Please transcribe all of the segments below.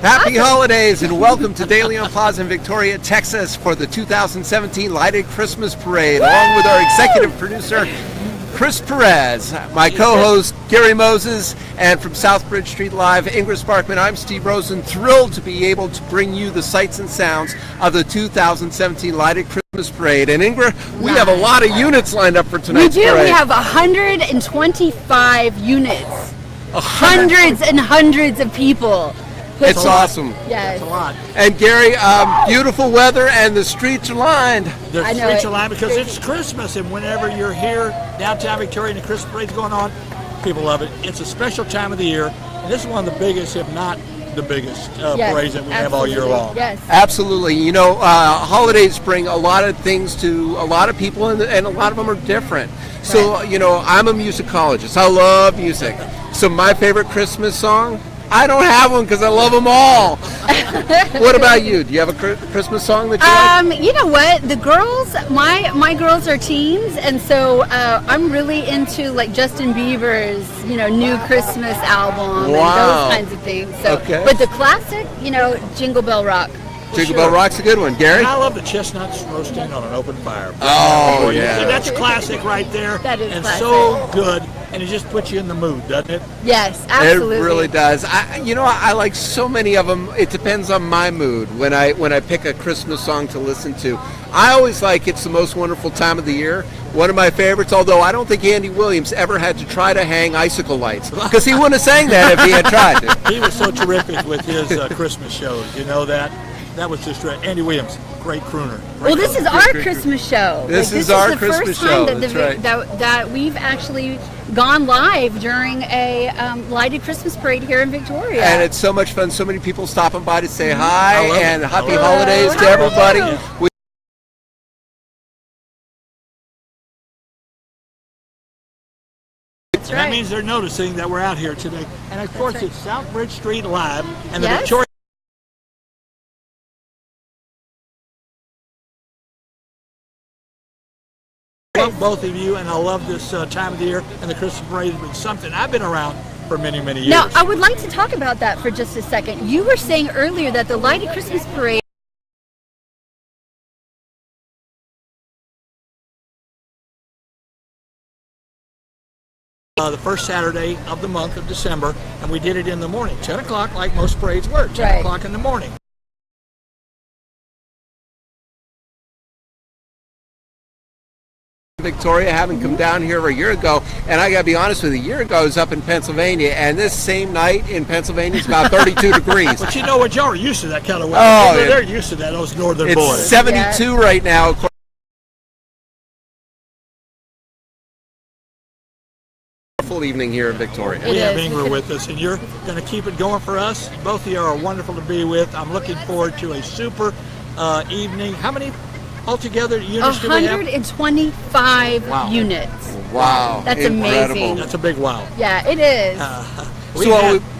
Happy holidays and welcome to Deleon Plaza in Victoria, Texas for the 2017 Lighted Christmas Parade, along with our executive producer, Chris Perez, my co-host, Gary Moses, and from Southbridge Street Live, Ingra Sparkman, I'm Steve Rosen, thrilled to be able to bring you the sights and sounds of the 2017 Lighted Christmas Parade. And Ingra, we have a lot of units lined up for tonight's parade. We have 125 units. Hundreds and hundreds of people. It's awesome. Yes. That's a lot. And Gary, beautiful weather and the streets are lined. The streets are lined because it's Christmas, and whenever you're here downtown Victoria and the Christmas parade's going on, people love it. It's a special time of the year, and this is one of the biggest, if not the biggest, parades that we have all year long. Yes. Absolutely. You know, holidays bring a lot of things to a lot of people, and a lot of them are different. So, you know, I'm a musicologist. I love music. So my favorite Christmas song? I don't have one because I love them all. What about you? Do you have a Christmas song that you like? You know what? The girls, my girls are teens, and so I'm really into like Justin Bieber's, new Christmas album and those kinds of things. So, but the classic, Jingle Bell Rock. Jingle Bell Rock's a good one. Gary? And I love the chestnuts roasting on an open fire. Oh, yeah. That's classic right there. That is classic. So good, and it just puts you in the mood, doesn't it? Yes, absolutely. It really does. I like so many of them. It depends on my mood when I pick a Christmas song to listen to. I always like It's the Most Wonderful Time of the Year. One of my favorites, although I don't think Andy Williams ever had to try to hang icicle lights, because he wouldn't have sang that if he had tried to. He was so terrific with his Christmas shows. You know that? That was just right. Andy Williams, great crooner. This is our Christmas show. This is our Christmas show. That's right. That we've actually gone live during a lighted Christmas parade here in Victoria. And it's so much fun. So many people stopping by to say hi and happy holidays to everybody. And that means they're noticing that we're out here today. And of course, it's Southbridge Street Live and the Victoria. I love both of you, and I love this time of the year, and the Christmas parade has been something I've been around for many, many years. Now, I would like to talk about that for just a second. You were saying earlier that the lighted Christmas parade the first Saturday of the month of December, and we did it in the morning, 10 o'clock, like most parades were, 10 o'clock in the morning. Victoria, having come down here a year ago, and I gotta be honest with you, a year ago I was up in Pennsylvania, and this same night in Pennsylvania it's about 32 degrees. But you know what, y'all are used to that kind of weather. Oh, they're used to that, those northern boys. It's 72 right now. Full evening here in Victoria. We have Ingra with us, and you're going to keep it going for us. Both of you are wonderful to be with. I'm looking forward to a super evening. How many altogether units do we have? 125 units. Wow. That's incredible. amazing. That's a big wow. Yeah, it is.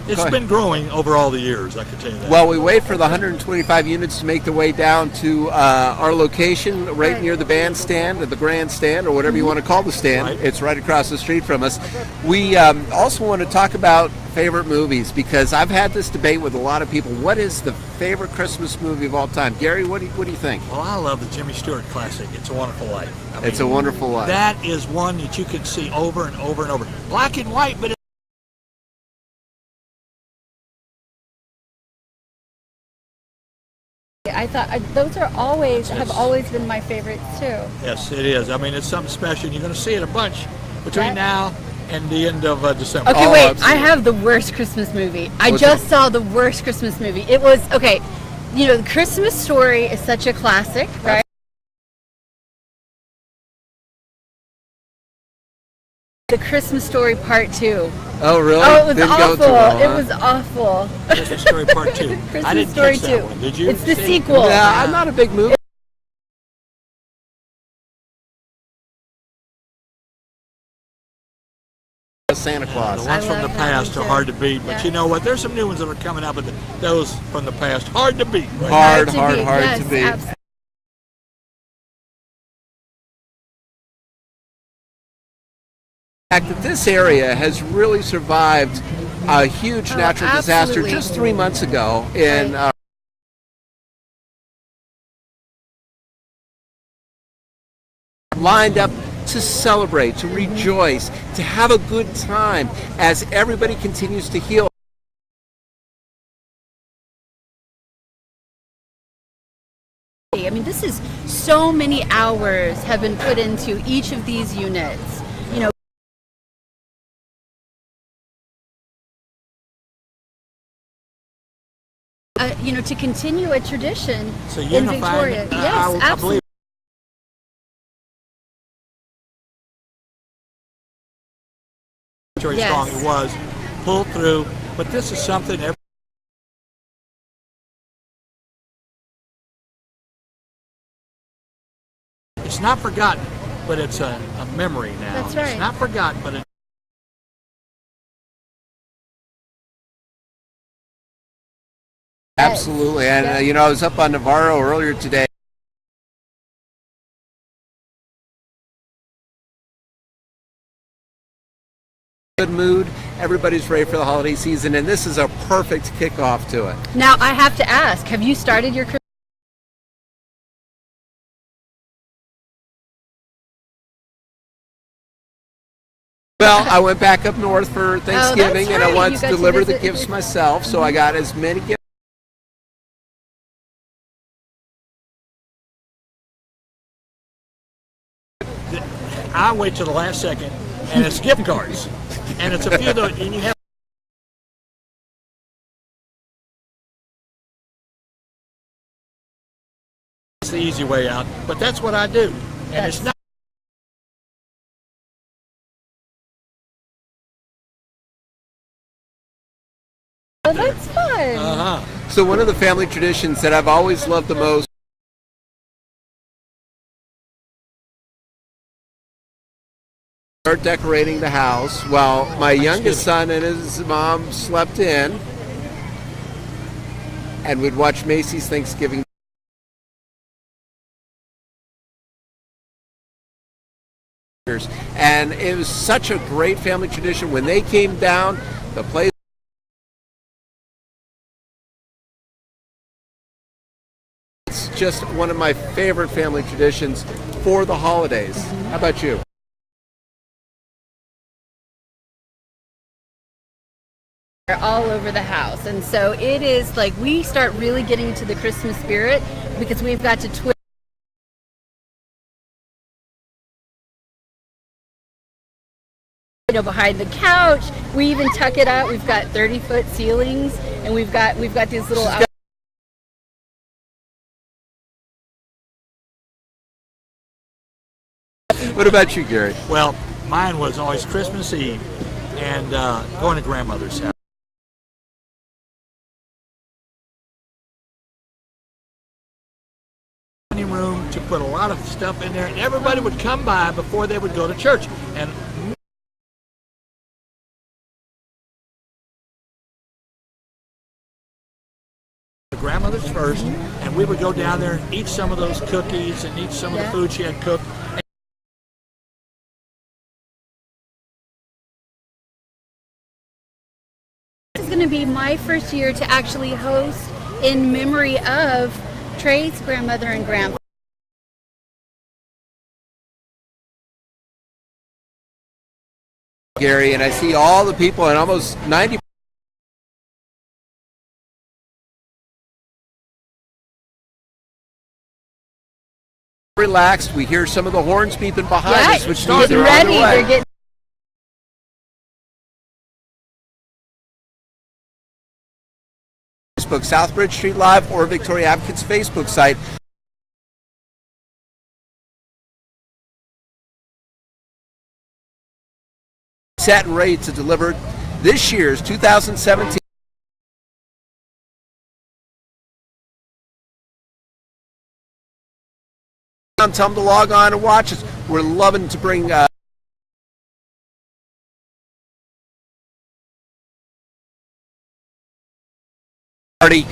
It's been growing over all the years, I can tell you that. Well, we wait for the 125 units to make their way down to our location right near the bandstand or the grandstand or whatever you want to call the stand. Right. It's right across the street from us. We also want to talk about favorite movies, because I've had this debate with a lot of people. What is the favorite Christmas movie of all time? Gary, what do you think? Well, I love the Jimmy Stewart classic, It's a Wonderful Life. It's a Wonderful Life. That is one that you can see over and over and over. Black and white, but I thought those are have always been my favorites too. Yes, it is. I mean, it's something special. You're going to see it a bunch between now and the end of December. Okay, wait. Absolutely. I have the worst Christmas movie. I just saw the worst Christmas movie. It was The Christmas Story is such a classic, right? The Christmas Story Part 2. Oh, really? Oh, it was awful. It was awful. Christmas Story Part 2. I didn't catch that one. Did you? It's the sequel. Yeah, I'm not a big movie. Santa Claus. The ones from the past are hard to beat, but you know what? There's some new ones that are coming out, but those from the past, hard to beat. Right? Hard to beat. Absolutely. fact that this area has really survived a huge natural disaster just 3 months ago in lined up to celebrate, to rejoice, to have a good time as everybody continues to heal. I mean, this is so many hours have been put into each of these units. To continue a tradition in Victoria. Yes, absolutely. Very strong it was, pulled through, but this is something it's not forgotten, but it's a memory now. That's right. It's not forgotten, but it's absolutely. And I was up on Navarro earlier today. Good mood. Everybody's ready for the holiday season, and this is a perfect kickoff to it. Now, I have to ask, have you started your Christmas? Well, I went back up north for Thanksgiving, right. and I wanted to deliver the gifts myself, so I got as many gifts. I wait till the last second, and it's gift cards, and it's a few of those, and you have. It's the easy way out, but that's what I do, and it's not. Oh, that's fun. So one of the family traditions that I've always loved the most start decorating the house while my youngest son and his mom slept in, and we'd watch Macy's Thanksgiving. And it was such a great family tradition. When they came down, the place it's just one of my favorite family traditions for the holidays. How about you? All over the house, and so it is like we start really getting into the Christmas spirit because we've got to twist behind the couch. We even tuck it out. We've got 30-foot ceilings, and we've got these little What about you, Gary? Well, mine was always Christmas Eve and going to grandmother's house. Room to put a lot of stuff in there, and everybody would come by before they would go to church. And the grandmother's first, and we would go down there and eat some of those cookies and eat some of the food she had cooked. This is going to be my first year to actually host in memory of Trey's grandmother and grandpa. Gary, and I see all the people, and almost 90. Relaxed. We hear some of the horns beeping behind us, which means they're on the way. They're getting Facebook, Southbridge Street Live, or Victoria Advocates Facebook site. Set and ready to deliver this year's 2017. Tell them to log on and watch us. We're loving to bring party